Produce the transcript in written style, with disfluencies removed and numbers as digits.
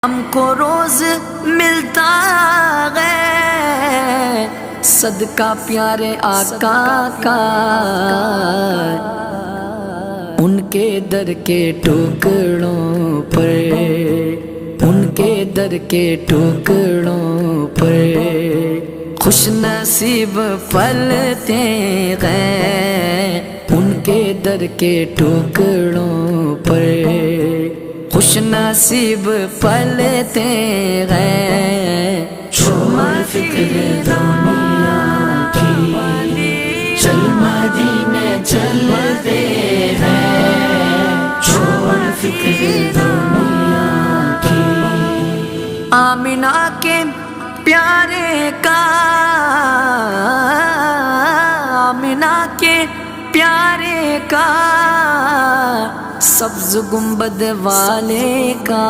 ہم کو روز ملتا ہے صدقہ پیارے آقا کا، ان کے در کے ٹکڑوں پر، ان کے در کے ٹکڑوں پر خوش نصیب پلتے ہیں، ان کے در کے ٹکڑوں پر خوش نصیب پلتے ہیں۔ چھوڑ فکر دنیا کی، چل مدینے چلتے ہیں، چھوڑ فکر دنیا کی۔ آمینہ کے پیارے کا، آمینہ کے پیارے کا، سبز گنبد والے کا